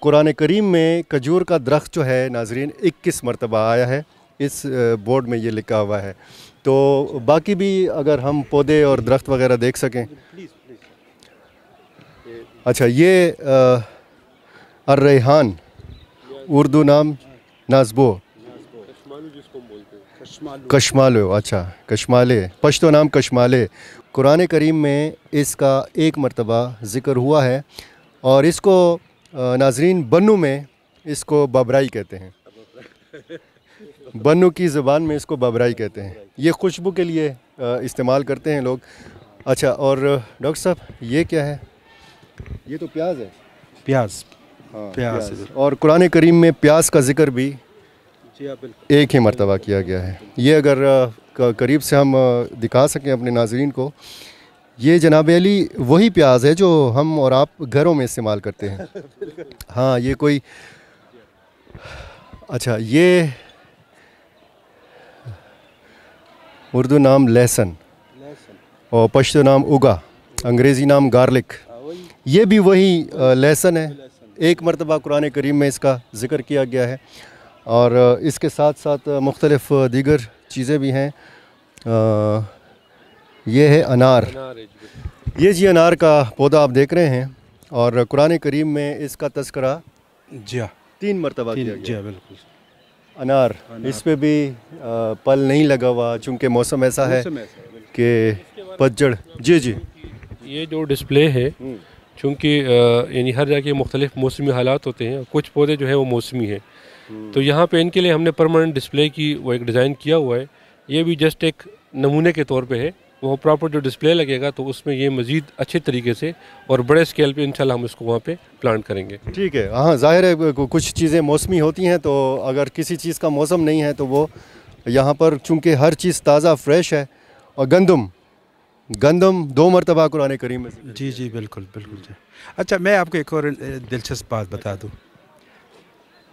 قرآن کریم میں کھجور کا درخت جو ہے ناظرین 21 مرتبہ آیا ہے، اس بورڈ میں یہ لکھا ہوا ہے. تو باقی بھی اگر ہم پودے اور درخت وغیرہ دیکھ سکیں. اچھا، یہ الریحان، اردو نام نازبو، کشمالو. اچھا، کشمالے، پشتو نام کشمالے. قرآن کریم میں اس کا 1 مرتبہ ذکر ہوا ہے، اور اس کو ناظرین بنو میں اس کو بابرائی کہتے ہیں. بنو کی زبان میں اس کو بابرائی کہتے ہیں. یہ خوشبو کے لیے استعمال کرتے ہیں لوگ. اچھا، اور ڈاکٹر صاحب یہ کیا ہے؟ یہ تو پیاز ہے. پیاز. ہاں، پیاز. اور قرآن کریم میں پیاز کا ذکر بھی 1 ہی مرتبہ کیا گیا ہے. یہ اگر قریب سے ہم دکھا سکیں اپنے ناظرین کو، یہ جناب علی وہی پیاز ہے جو ہم اور آپ گھروں میں استعمال کرتے ہیں. ہاں، یہ کوئی، اچھا، یہ اردو نام لہسن اور پشتو نام اگا، انگریزی نام گارلک. یہ بھی وہی لہسن ہے. 1 مرتبہ قرآن کریم میں اس کا ذکر کیا گیا ہے، اور اس کے ساتھ ساتھ مختلف دیگر چیزیں بھی ہیں. یہ ہے انار. یہ جی انار کا پودا آپ دیکھ رہے ہیں، اور قرآن کریم میں اس کا تذکرہ 3 مرتبہ کیا گیا. بالکل. انار، اس پہ بھی پل نہیں لگا ہوا چونکہ موسم ایسا ہے کہ پتجھڑ. جی جی. یہ جو ڈسپلے ہے، چونکہ یعنی ہر جگہ کے مختلف موسمی حالات ہوتے ہیں، کچھ پودے جو ہیں وہ موسمی ہیں، تو یہاں پہ ان کے لیے ہم نے پرماننٹ ڈسپلے کی وہ ایک ڈیزائن کیا ہوا ہے. یہ بھی جسٹ ایک نمونے کے طور پہ ہے. وہ پراپر جو ڈسپلے لگے گا تو اس میں یہ مزید اچھے طریقے سے اور بڑے اسکیل پہ انشاءاللہ ہم اس کو وہاں پہ پلانٹ کریں گے. ٹھیک ہے. ہاں، ظاہر ہے کچھ چیزیں موسمی ہوتی ہیں، تو اگر کسی چیز کا موسم نہیں ہے تو وہ یہاں پر چونکہ ہر چیز تازہ فریش ہے. اور گندم 2 مرتبہ قرآن کریم میں. جی بالکل بالکل. جی اچھا، میں آپ کو ایک اور دلچسپ بات بتا دوں.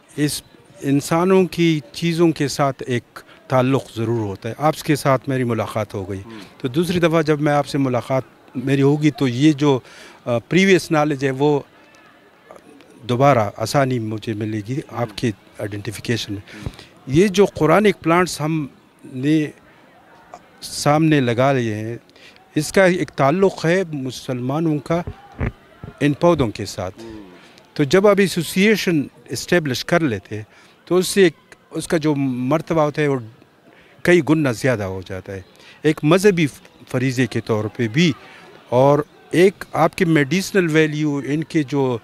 اس انسانوں کی چیزوں کے ساتھ ایک تعلق ضرور ہوتا ہے. آپ کے ساتھ میری ملاقات ہو گئی، تو دوسری دفعہ جب میں آپ سے ملاقات میری ہوگی تو یہ جو پریویس نالج ہے وہ دوبارہ آسانی مجھے ملے گی آپ کے آئیڈینٹیفیکیشن میں. یہ جو قرآنک پلانٹس ہم نے سامنے لگا لیے ہیں، اس کا ایک تعلق ہے مسلمانوں کا ان پودوں کے ساتھ. تو جب آپ ایسوسیشن اسٹیبلش کر لیتے تو اس سے اس کا جو مرتبہ ہوتا ہے وہ کئی گنا زیادہ ہو جاتا ہے، ایک مذہبی فریضے کے طور پہ بھی، اور ایک آپ کے میڈیسنل ویلیو، ان کے جو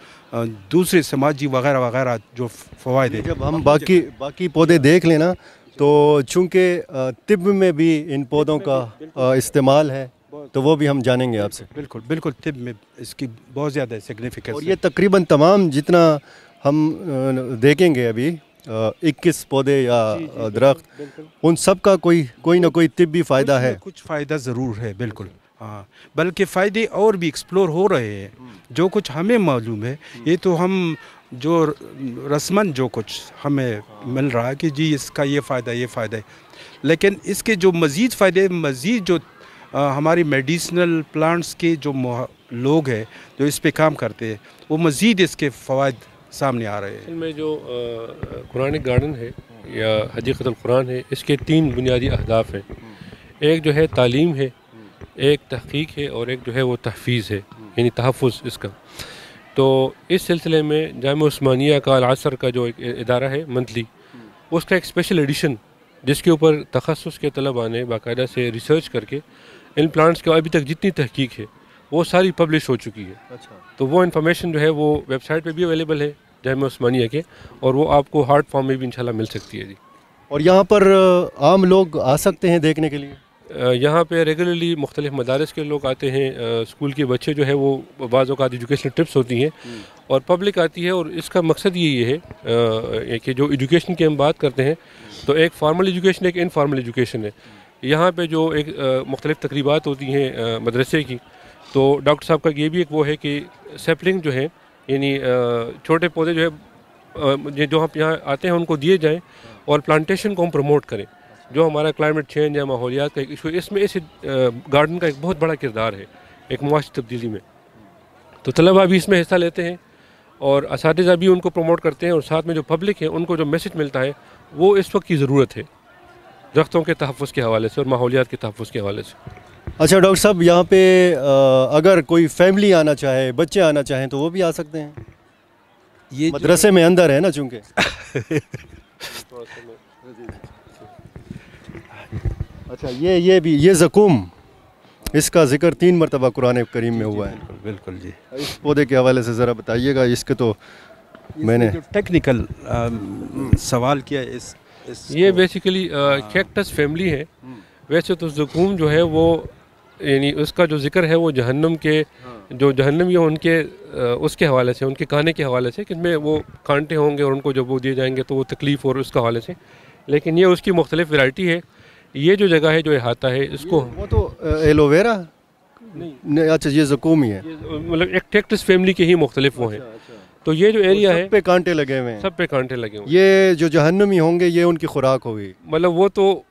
دوسرے سماجی وغیرہ وغیرہ جو فوائد ہیں. جب ہم باقی پودے دیکھ لینا تو چونکہ طب میں بھی ان پودوں کا استعمال ہے، تو وہ بھی ہم جانیں گے آپ سے. بالکل بالکل. طب میں اس کی بہت زیادہ سگنیفیکنس. اور یہ تقریباً تمام جتنا ہم دیکھیں گے ابھی 21 پودے یا درخت، ان سب کا کوئی نہ کوئی طبی فائدہ ہے. کچھ فائدہ ضرور ہے. بالکل. ہاں، بلکہ فائدے اور بھی ایکسپلور ہو رہے ہیں. جو کچھ ہمیں معلوم ہے، یہ تو ہم جو رسماً جو کچھ ہمیں مل رہا ہے کہ جی اس کا یہ فائدہ ہے، لیکن اس کے جو مزید فائدے، مزید جو ہماری میڈیسنل پلانٹس کے جو لوگ ہیں جو اس پہ کام کرتے ہیں، وہ مزید اس کے فوائد سامنے آ رہے ہیں. اصل میں جو قرآنک گارڈن ہے یا حدیقۃ القرآن ہے، اس کے 3 بنیادی اہداف ہیں. ایک جو ہے تعلیم ہے، ایک تحقیق ہے، اور ایک جو ہے وہ تحفیظ ہے، یعنی تحفظ اس کا. تو اس سلسلے میں جامعہ عثمانیہ کا العصر کا جو ایک ادارہ ہے منتھلی، اس کا ایک اسپیشل ایڈیشن جس کے اوپر تخصص کے طلباء نے باقاعدہ سے ریسرچ کر کے ان پلانٹس کے ابھی تک جتنی تحقیق ہے وہ ساری پبلش ہو چکی ہے. تو وہ انفارمیشن جو ہے وہ ویب سائٹ پہ بھی اویلیبل ہے جامعہ عثمانیہ کے، اور وہ آپ کو ہارڈ فارم میں بھی انشاءاللہ مل سکتی ہے. جی. اور یہاں پر عام لوگ آ سکتے ہیں دیکھنے کے لیے؟ یہاں پہ ریگولرلی مختلف مدارس کے لوگ آتے ہیں، اسکول کے بچے جو ہے وہ بعض اوقات ایجوکیشنل ٹرپس ہوتی ہیں، اور پبلک آتی ہے. اور اس کا مقصد یہ ہے کہ جو ایجوکیشن کی ہم بات کرتے ہیں تو ایک فارمل ایجوکیشن، ایک انفارمل ایجوکیشن ہے. یہاں پہ جو ایک مختلف تقریبات ہوتی ہیں مدرسے کی، تو ڈاکٹر صاحب کا یہ بھی ایک وہ ہے کہ سیپلنگ جو ہے، یعنی چھوٹے پودے جو ہے جو ہم یہاں آتے ہیں ان کو دیے جائیں، اور پلانٹیشن کو ہم پروموٹ کریں. جو ہمارا کلائمیٹ چینج یا ماحولیات کا ایک ایشو، اس میں اس گارڈن کا ایک بہت بڑا کردار ہے ایک معاشی تبدیلی میں. تو طلباء بھی اس میں حصہ لیتے ہیں، اور اساتذہ بھی ان کو پروموٹ کرتے ہیں، اور ساتھ میں جو پبلک ہے ان کو جو میسج ملتا ہے وہ اس وقت کی ضرورت ہے درختوں کے تحفظ کے حوالے سے اور ماحولیات کے تحفظ کے حوالے سے۔ اچھا ڈاکٹر صاحب، یہاں پہ اگر کوئی فیملی آنا چاہے، بچے آنا چاہیں تو وہ بھی آ سکتے ہیں؟ یہ مدرسے میں اندر ہے نا چونکہ۔ اچھا یہ زقوم، اس کا ذکر 3 مرتبہ قرآن کریم میں ہوا ہے۔ بالکل جی، اس پودے کے حوالے سے ذرا بتائیے گا، اس کے تو میں نے ٹیکنیکل سوال کیا اس یہ بیسیکلی کیکٹس فیملی ہے۔ ویسے تو زقوم جو ہے وہ یعنی اس کا جو ذکر ہے وہ جہنم کے جو جہنمی ہیں ان کے اس کے حوالے سے، ان کے کھانے کے حوالے سے، کہ ان میں وہ کانٹے ہوں گے اور ان کو جب وہ دیے جائیں گے تو وہ تکلیف اور اس کے حوالے سے، لیکن یہ اس کی مختلف ورائٹی ہے۔ یہ جو جگہ ہے جو احاطہ ہے اس کو وہ تو ایلوویرا نہیں، اچھا یہ زقوم ہی ہے، مطلب ایک کیکٹس فیملی کے ہی مختلف وہ ہیں۔ تو یہ جو ایریا ہے سب پہ کانٹے لگے ہوئے ہیں، سب پہ کانٹے لگے ہوئے ہیں۔ یہ جو جہنمی ہوں گے یہ ان کی خوراک ہوگی، مطلب وہ تو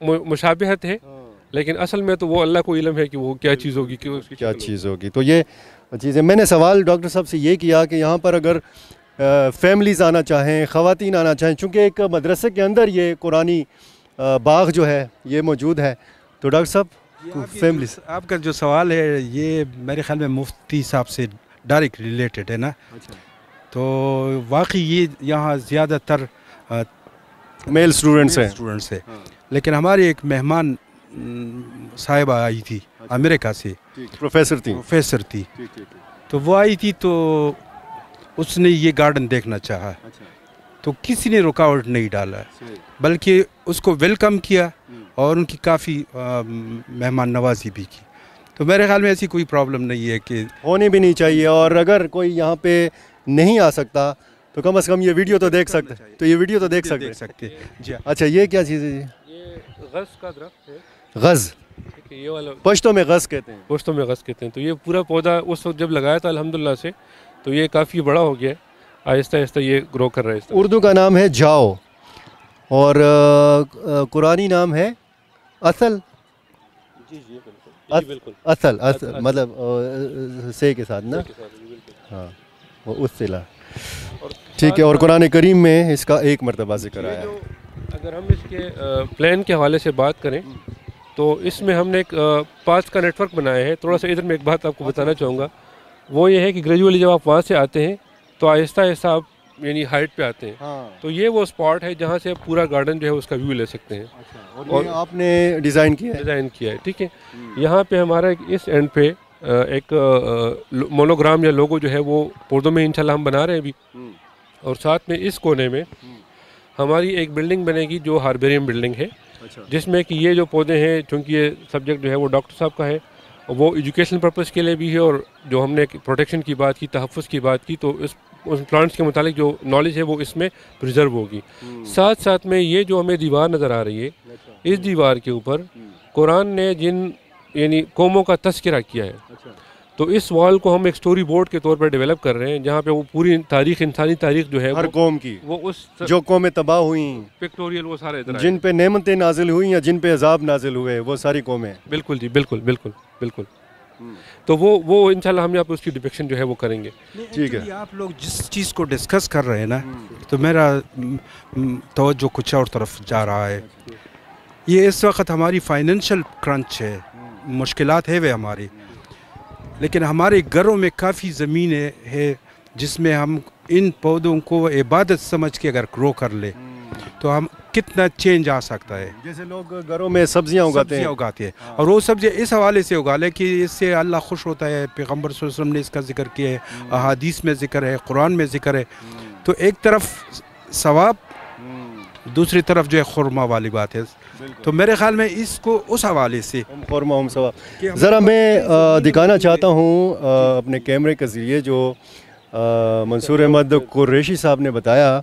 مشابہت ہے، لیکن اصل میں تو وہ اللہ کو علم ہے کہ وہ کیا چیز ہوگی، کہ اس کی کیا چیز ہوگی۔ تو یہ چیزیں میں نے سوال ڈاکٹر صاحب سے یہ کیا کہ یہاں پر اگر فیملیز آنا چاہیں، خواتین آنا چاہیں، چونکہ ایک مدرسے کے اندر یہ قرآنی باغ جو ہے یہ موجود ہے، تو ڈاکٹر صاحب فیملیز، آپ کا جو سوال ہے یہ میرے خیال میں مفتی صاحب سے ڈائریکٹ ریلیٹڈ ہے نا۔ تو واقعی یہ یہاں زیادہ تر میل اسٹوڈنٹس ہیں، اسٹوڈنٹس ہے، لیکن ہماری ایک مہمان صاحبہ آئی تھی امریکہ سے، پروفیسر تھی، تو وہ آئی تھی تو اس نے یہ گارڈن دیکھنا چاہا، تو کسی نے رکاوٹ نہیں ڈالا، بلکہ اس کو ویلکم کیا اور ان کی کافی مہمان نوازی بھی کی۔ تو میرے خیال میں ایسی کوئی پرابلم نہیں ہے کہ ہونی بھی نہیں چاہیے، اور اگر کوئی یہاں پہ نہیں آ سکتا تو کم از کم یہ ویڈیو تو دیکھ سکتے، تو یہ ویڈیو تو دیکھ سکتے۔ اچھا یہ کیا چیز ہے جی؟ یہ غز کا درخت ہے، غز، یہ والا پشتوں میں غز کہتے ہیں، پشتوں میں غز کہتے ہیں۔ تو یہ پورا پودا اس وقت جب لگایا تھا الحمدللہ سے، تو یہ کافی بڑا ہو گیا ہے، آہستہ آہستہ یہ گرو کر رہا ہے۔ اردو کا نام ہے جاؤ، اور قرآنی نام ہے اصل، جی بالکل اصل مطلب سے کے ساتھ نا، ہاں وہ اس سے لا، ٹھیک ہے۔ اور قرآن کریم میں اس کا 1 مرتبہ ذکر آیا ہے۔ اگر ہم اس کے پلان کے حوالے سے بات کریں تو اس میں ہم نے ایک پاتھ کا نیٹ ورک بنایا ہے۔ تھوڑا سا ادھر میں ایک بات آپ کو بتانا چاہوں گا، وہ یہ ہے کہ گریجولی جب آپ وہاں سے آتے ہیں تو آہستہ آہستہ آپ یعنی ہائٹ پہ آتے ہیں، تو یہ وہ اسپاٹ ہے جہاں سے آپ پورا گارڈن جو ہے اس کا ویو لے سکتے ہیں، اور آپ نے ڈیزائن کیا ہے، ٹھیک ہے۔ یہاں پہ ہمارا اس اینڈ پہ ایک مونوگرام یا لوگو جو ہے وہ پودوں میں انشاءاللہ ہم بنا رہے ہیں ابھی، اور ساتھ میں اس کونے میں ہماری ایک بلڈنگ بنے گی جو ہاربیریم بلڈنگ ہے، جس میں کہ یہ جو پودے ہیں، چونکہ یہ سبجیکٹ جو ہے وہ ڈاکٹر صاحب کا ہے، وہ ایجوکیشنل پرپس کے لیے بھی ہے، اور جو ہم نے پروٹیکشن کی بات کی، تحفظ کی بات کی، تو اس پلانٹس کے متعلق جو نالج ہے وہ اس میں پریزرو ہوگی۔ ساتھ ساتھ میں یہ جو ہمیں دیوار نظر آ رہی ہے، اس دیوار کے اوپر قرآن نے جن یعنی قوموں کا تذکرہ کیا ہے، تو اس وال کو ہم ایک سٹوری بورڈ کے طور پر ڈیولپ کر رہے ہیں، جہاں پہ وہ پوری تاریخ، انسانی تاریخ جو ہے ہر قوم کی، وہ اس جو قومیں تباہ ہوئیں، پکٹوریل وہ سارے ادھر جن پہ نعمتیں نازل ہوئیں یا جن پہ عذاب نازل ہوئے، وہ ساری قومیں۔ بالکل جی، بالکل تو وہ انشاءاللہ ہم یہاں پہ اس کی ڈپکشن جو ہے وہ کریں گے۔ ٹھیک ہے، آپ لوگ جس چیز کو ڈسکس کر رہے ہیں نا، تو میرا توجہ کچھ اور طرف جا رہا ہے۔ یہ اس وقت ہماری فائنینشیل کرنچ ہے، مشکلات ہے وہ ہماری، لیکن ہمارے گھروں میں کافی زمینیں ہے جس میں ہم ان پودوں کو عبادت سمجھ کے اگر گرو کر لے تو ہم کتنا چینج آ سکتا ہے۔ جیسے لوگ گھروں میں سبزیاں اگاتے ہیں، اور وہ سبزیاں اس حوالے سے اگا لے کہ اس سے اللہ خوش ہوتا ہے، پیغمبر صلی اللہ علیہ وسلم نے اس کا ذکر کیا ہے، احادیث میں ذکر ہے، قرآن میں ذکر ہے، تو ایک طرف ثواب، دوسری طرف جو ہے خرما والی بات ہے۔ تو میرے خیال میں اس کو اس حوالے سے ذرا میں دکھانا چاہتا ہوں اپنے کیمرے کے ذریعے جو منصور احمد قریشی صاحب نے بتایا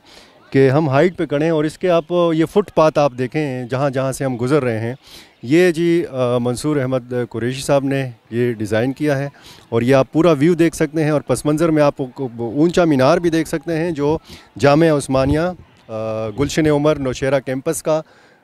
کہ ہم ہائٹ پہ کھڑے ہیں، اور اس کے آپ یہ فٹ پاتھ آپ دیکھیں جہاں جہاں سے ہم گزر رہے ہیں، یہ جی منصور احمد قریشی صاحب نے یہ ڈیزائن کیا ہے، اور یہ آپ پورا ویو دیکھ سکتے ہیں، اور پس منظر میں آپ اونچا مینار بھی دیکھ سکتے ہیں جو جامعہ عثمانیہ گلشن عمر نوشہرہ کیمپس کا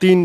3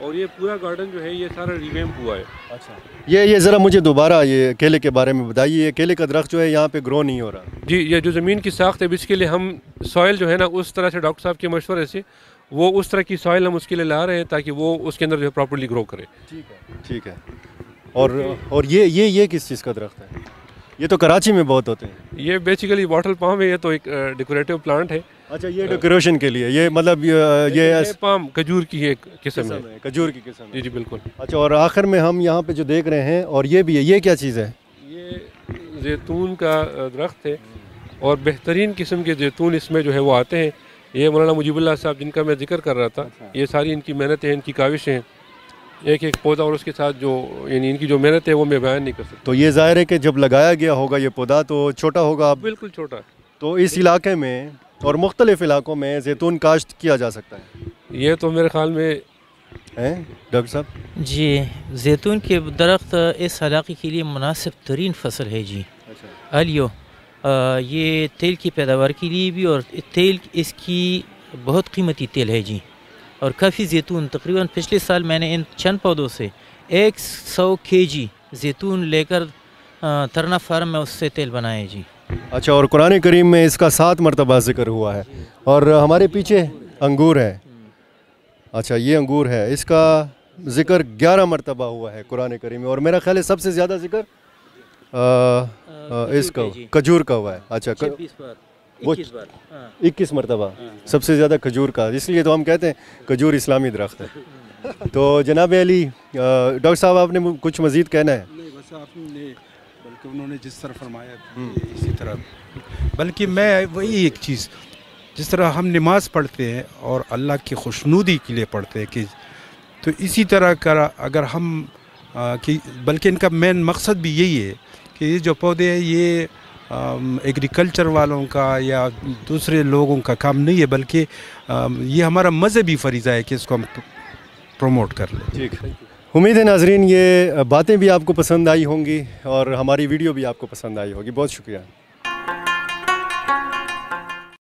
اور یہ پورا گارڈن جو ہے یہ سارا ریویمپ ہوا ہے. اچھا یہ ذرا مجھے دوبارہ یہ کیلے کے بارے میں بتائیے. یہ کیلے کا درخت جو ہے یہاں پہ گرو نہیں ہو رہا. جی یہ جو زمین کی ساخت ہے اس کے لیے ہم سوائل جو ہے نا اس طرح سے ڈاکٹر صاحب کے مشورے سے وہ اس طرح کی سوائل ہم اس کے لیے لا رہے ہیں تاکہ وہ اس کے اندر جو ہے پراپرلی گرو کرے. ٹھیک ہے. اور یہ کس چیز کا درخت ہے؟ یہ تو کراچی میں بہت ہوتے ہیں. یہ بیسیکلی واٹر پام ہے. یہ تو ایک ڈیکوریٹو پلانٹ ہے. اچھا یہ ڈیکوریشن کے لیے یہ مطلب یہ پام کھجور کی ایک قسم ہے. کھجور کی قسم. جی بالکل. اچھا اور آخر میں ہم یہاں پہ جو دیکھ رہے ہیں اور یہ بھی ہے, یہ کیا چیز ہے؟ یہ زیتون کا درخت ہے اور بہترین قسم کے زیتون اس میں جو ہے وہ آتے ہیں. یہ مولانا مجیب اللہ صاحب جن کا میں ذکر کر رہا تھا, یہ ساری ان کی محنتیں, ان کی کاوشیں ہیں. ایک پودا اور اس کے ساتھ جو یعنی ان کی جو محنت ہے وہ میں بیان نہیں کر سکتا. تو یہ ظاہر ہے کہ جب لگایا گیا ہوگا یہ پودا تو چھوٹا ہوگا. بالکل چھوٹا. تو اس علاقے میں اور مختلف علاقوں میں زیتون کاشت کیا جا سکتا ہے. یہ تو میرے خیال میں ڈاکٹر صاحب. جی زیتون کے درخت اس علاقے کے لیے مناسب ترین فصل ہے جی. الیو یہ تیل کی پیداوار کے لیے بھی, اور تیل اس کی بہت قیمتی تیل ہے جی. اور کافی زیتون تقریباً پچھلے سال میں نے ان چند پودوں سے 100 kg زیتون لے کر ترنا فارم میں اس سے تیل بنائے جی. اچھا اور قرآن کریم میں اس کا 7 مرتبہ ذکر ہوا ہے. اور ہمارے پیچھے انگور ہے. اچھا یہ انگور ہے, اس کا ذکر 11 مرتبہ ہوا ہے قرآن کریم میں, اور میرا خیال ہے سب سے زیادہ ذکر اس کا کھجور کا ہوا ہے. اچھا 21 مرتبہ سب سے زیادہ کھجور کا, اس لیے تو ہم کہتے ہیں کھجور اسلامی درخت ہے. تو جناب علی ڈاکٹر صاحب آپ نے کچھ مزید کہنا ہے؟ نہیں بس آپ نے, بلکہ انہوں نے جس طرح فرمایا اسی طرح, بلکہ میں وہی ایک چیز جس طرح ہم نماز پڑھتے ہیں اور اللہ کی خوشنودی کے لیے پڑھتے ہیں کہ تو اسی طرح کا اگر ہم بلکہ ان کا مین مقصد بھی یہی ہے کہ یہ جو پودے ہیں یہ ایگریکلچر والوں کا یا دوسرے لوگوں کا کام نہیں ہے, بلکہ یہ ہمارا مذہبی فریضہ ہے کہ اس کو ہم پروموٹ کر لیں. ٹھیک, امید ہے ناظرین یہ باتیں بھی آپ کو پسند آئی ہوں گی اور ہماری ویڈیو بھی آپ کو پسند آئی ہوگی. بہت شکریہ.